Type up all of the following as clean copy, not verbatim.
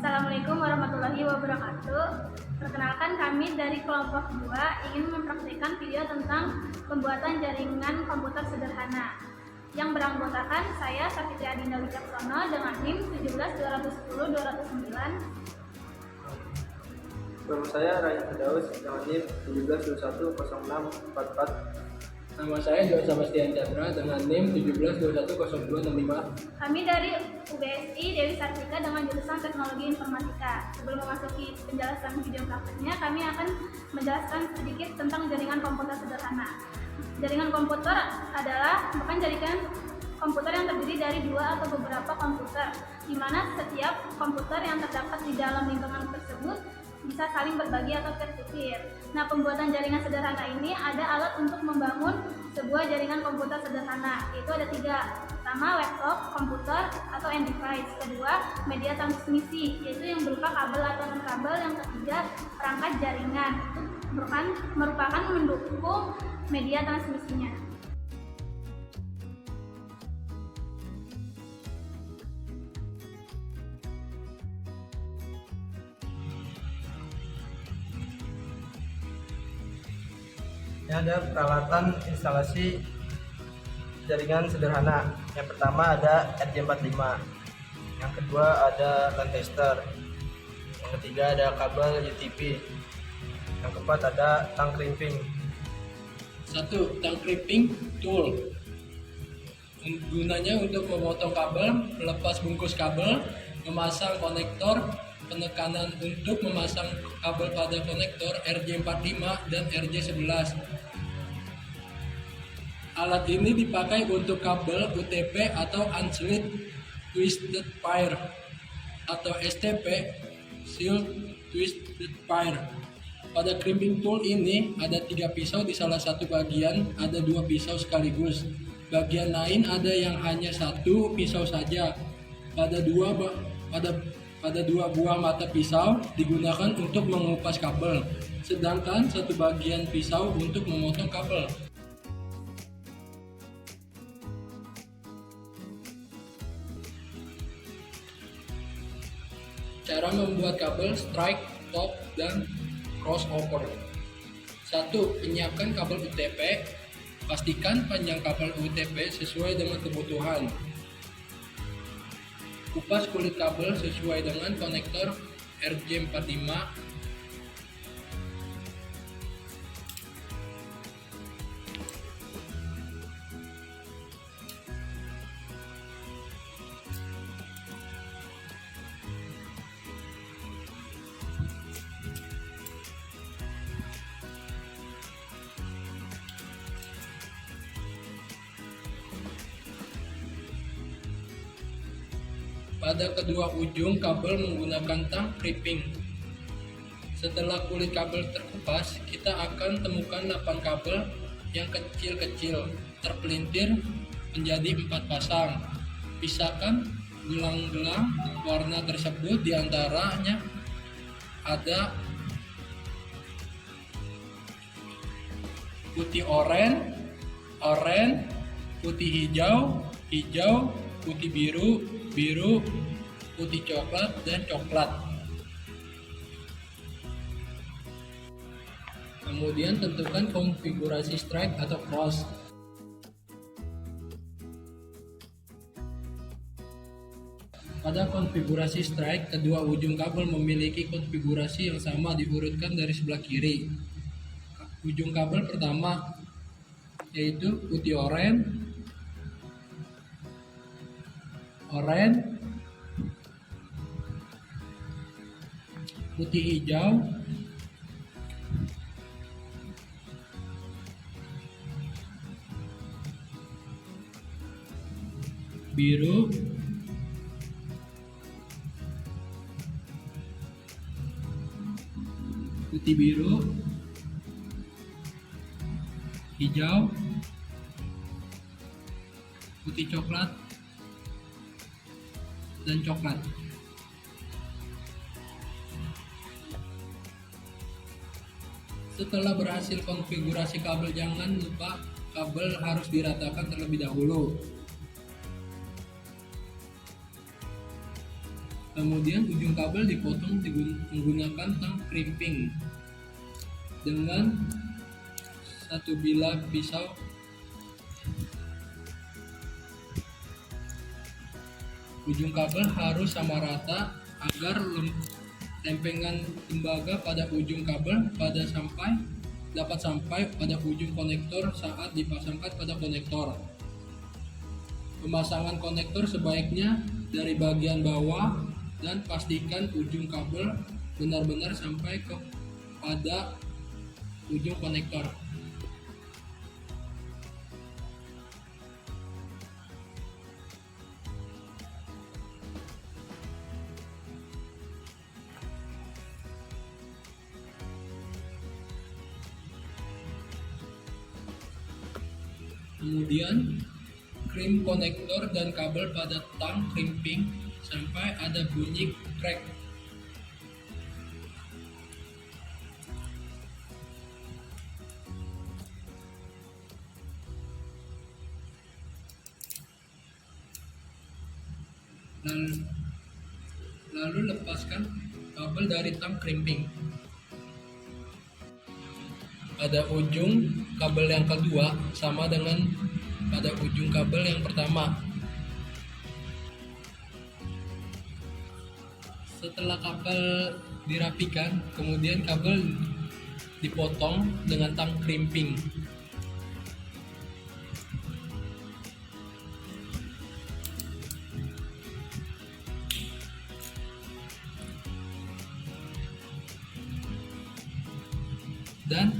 Assalamualaikum warahmatullahi wabarakatuh. Perkenalkan, kami dari kelompok 2 ingin mempraktikkan video tentang pembuatan jaringan komputer sederhana yang beranggotakan saya Safitri Adinda Wicaksono dengan NIM 17210-209. Nama saya Ryan Firdaus dengan NIM 172106444. Nama saya John Sebastian Chandra dengan NIM 1721025. Kami dari UBSI Dewi Sartika dengan jurusan Teknologi Informatika. Sebelum memasuki penjelasan video prakteknya, kami akan menjelaskan sedikit tentang jaringan komputer sederhana. Jaringan komputer adalah merupakan jaringan komputer yang terdiri dari dua atau beberapa komputer, di mana setiap komputer yang terdapat di dalam lingkungan tersebut bisa saling berbagi atau peer-to-peer. Nah, pembuatan jaringan sederhana ini ada alat untuk membangun sebuah jaringan komputer sederhana. Itu ada 3. Pertama, laptop, komputer atau end device. Kedua, media transmisi, yaitu yang berupa kabel atau non-kabel. Yang ketiga, perangkat jaringan. Itu merupakan mendukung media transmisinya. Ini ada peralatan instalasi jaringan sederhana. Yang pertama ada RJ45, yang kedua ada LAN tester, yang ketiga ada kabel UTP, yang keempat ada tang crimping. 1. Tang crimping tool. Gunanya untuk memotong kabel, melepas bungkus kabel, memasang konektor, penekanan untuk memasang kabel pada konektor RJ45 dan RJ11. Alat ini dipakai untuk kabel UTP atau Unsealed Twisted Pair atau STP, Sealed Twisted Pair. Pada crimping tool ini ada 3 pisau di salah satu bagian, ada 2 pisau sekaligus. Bagian lain ada yang hanya 1 pisau saja. Pada dua buah mata pisau digunakan untuk mengupas kabel, sedangkan satu bagian pisau untuk memotong kabel. Cara membuat kabel strike, top, dan crossover. 1. Menyiapkan kabel UTP. Pastikan panjang kabel UTP sesuai dengan kebutuhan. Kupas kulit kabel sesuai dengan konektor RJ45. Pada kedua ujung kabel menggunakan tang crimping. Setelah kulit kabel terkupas, kita akan temukan 8 kabel yang kecil-kecil terpelintir menjadi 4 pasang. Pisahkan gelang-gelang warna tersebut, diantaranya ada putih oranye, putih hijau, putih biru, putih coklat, dan coklat. Kemudian tentukan konfigurasi strike atau cross. Pada konfigurasi strike, kedua ujung kabel memiliki konfigurasi yang sama diurutkan dari sebelah kiri. Ujung kabel pertama yaitu putih oranye, putih hijau, biru, putih biru, hijau, putih coklat, dan coklat. Setelah berhasil konfigurasi kabel, jangan lupa kabel harus diratakan terlebih dahulu. Kemudian ujung kabel dipotong menggunakan tang crimping dengan satu bilah pisau. Ujung kabel harus sama rata agar lempengan tembaga pada ujung kabel dapat sampai pada ujung konektor saat dipasangkan pada konektor. Pemasangan konektor sebaiknya dari bagian bawah dan pastikan ujung kabel benar-benar sampai pada ujung konektor. Kemudian krim konektor dan kabel pada tang crimping sampai ada bunyi crack. Lalu lepaskan kabel dari tang crimping. Pada ujung kabel yang kedua sama dengan pada ujung kabel yang pertama. Setelah kabel dirapikan, kemudian kabel dipotong dengan tang crimping. Dan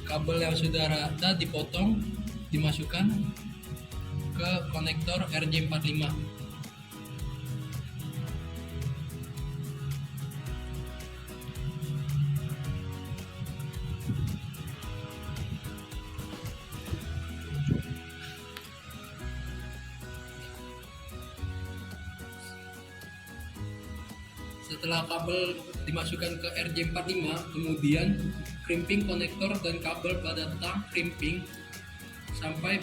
kabel yang sudah rata dipotong, dimasukkan ke konektor RJ45. Setelah kabel dimasukkan ke RJ45, kemudian crimping konektor dan kabel pada tang crimping sampai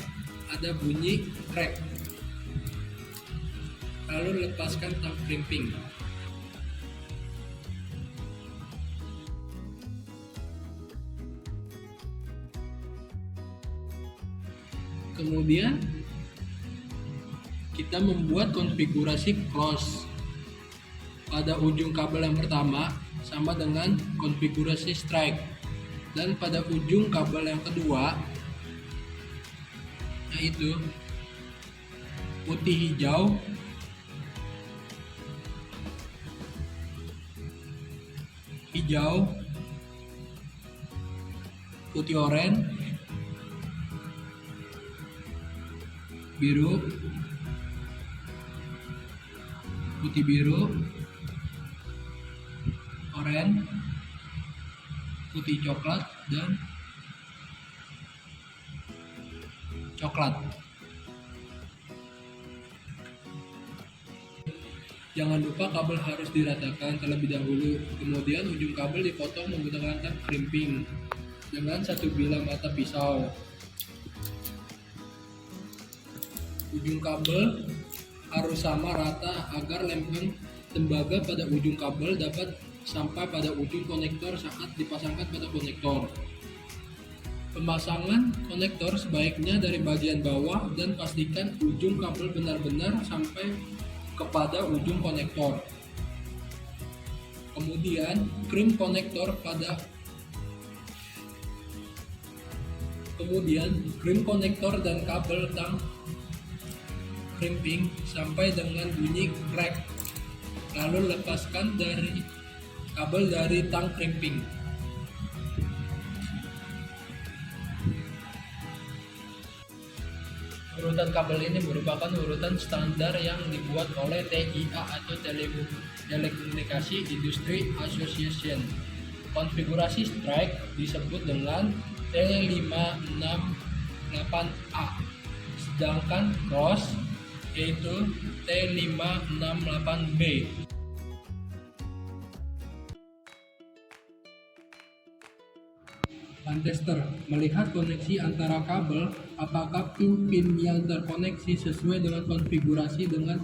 ada bunyi crack. Lalu lepaskan tang crimping. Kemudian kita membuat konfigurasi close. Pada ujung kabel yang pertama sama dengan konfigurasi strike, dan pada ujung kabel yang kedua yaitu putih hijau, putih oranye, biru, putih biru, oranye, putih coklat, dan coklat. Jangan lupa kabel harus diratakan terlebih dahulu. Kemudian ujung kabel dipotong menggunakan tang crimping dengan satu bilah mata pisau. Ujung kabel harus sama rata agar lempeng tembaga pada ujung kabel dapat sampai pada ujung konektor saat dipasangkan pada konektor. Pemasangan konektor sebaiknya dari bagian bawah dan pastikan ujung kabel benar-benar sampai kepada ujung konektor. Kemudian krim konektor dan kabel tang crimping sampai dengan bunyi crack. Lalu lepaskan dari kabel dari tang crimping. Urutan kabel ini merupakan urutan standar yang dibuat oleh TIA atau Telekomunikasi Industry Association. Konfigurasi strike disebut dengan T568A, sedangkan cross yaitu T568B. Tester melihat koneksi antara kabel, apakah pin-pin yang terkoneksi sesuai dengan konfigurasi dengan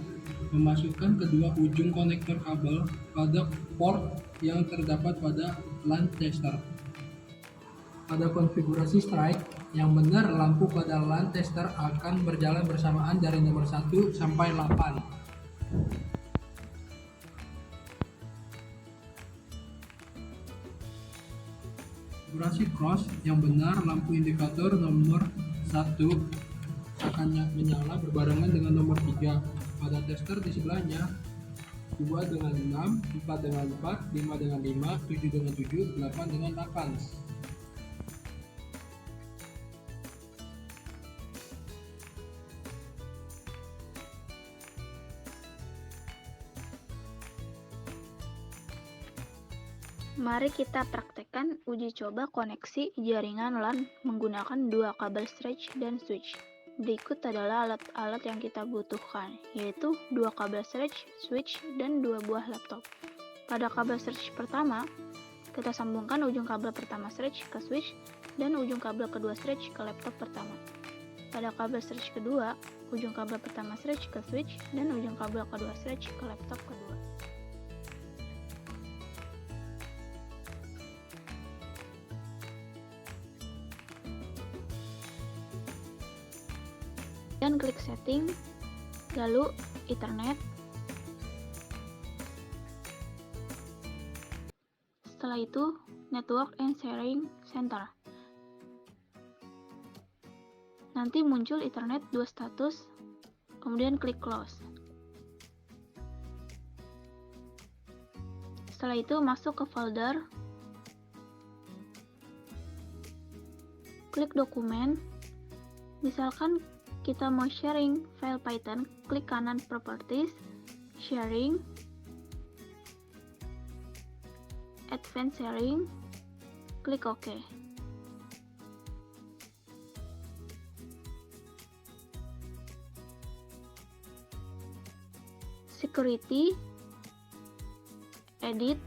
Memasukkan kedua ujung konektor kabel pada port yang terdapat pada LAN tester. Pada konfigurasi strike yang benar, lampu pada LAN tester akan berjalan bersamaan dari nomor 1 sampai 8. Konfigurasi cross yang benar, lampu indikator nomor 1 akan menyala berbarengan dengan nomor 3 pada tester di sebelahnya. 2 dengan 6, 4 dengan 4, 5 dengan 5, 7 dengan 7, 8 dengan 8. Mari kita praktekkan uji coba koneksi jaringan LAN menggunakan dua kabel stretch dan switch. Berikut adalah alat-alat yang kita butuhkan, yaitu dua kabel stretch, switch, dan dua buah laptop. Pada kabel stretch pertama, kita sambungkan ujung kabel pertama stretch ke switch dan ujung kabel kedua stretch ke laptop pertama. Pada kabel stretch kedua, ujung kabel pertama stretch ke switch dan ujung kabel kedua stretch ke laptop kedua. Dan klik setting, lalu Ethernet. Setelah itu, Network and Sharing Center. Nanti muncul Ethernet 2 status, kemudian klik close. Setelah itu masuk ke folder, klik dokumen, misalkan kita mau sharing file Python, klik kanan Properties, Sharing, Advanced Sharing, klik OK. Security, Edit,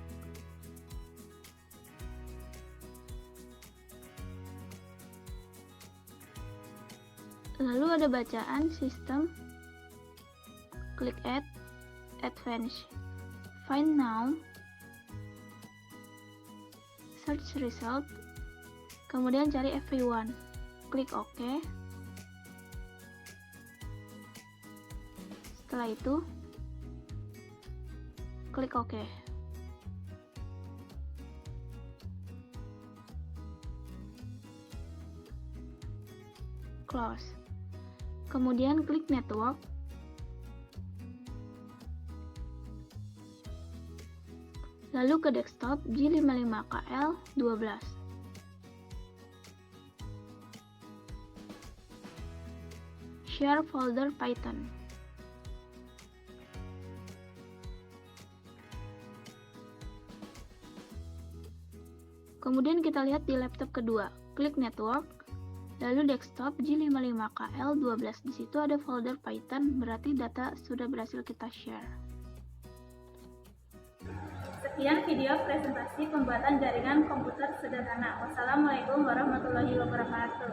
lalu ada bacaan sistem, klik Add, Advanced, Find Now, Search Result, kemudian cari FV1, klik OK. Setelah itu, klik OK. Close. Kemudian klik Network. Lalu ke desktop G55KL12. Share folder Python. Kemudian kita lihat di laptop kedua, klik Network. Lalu desktop G55KL12, di situ ada folder Python, berarti data sudah berhasil kita share. Sekian video presentasi pembuatan jaringan komputer sederhana. Wassalamualaikum warahmatullahi wabarakatuh.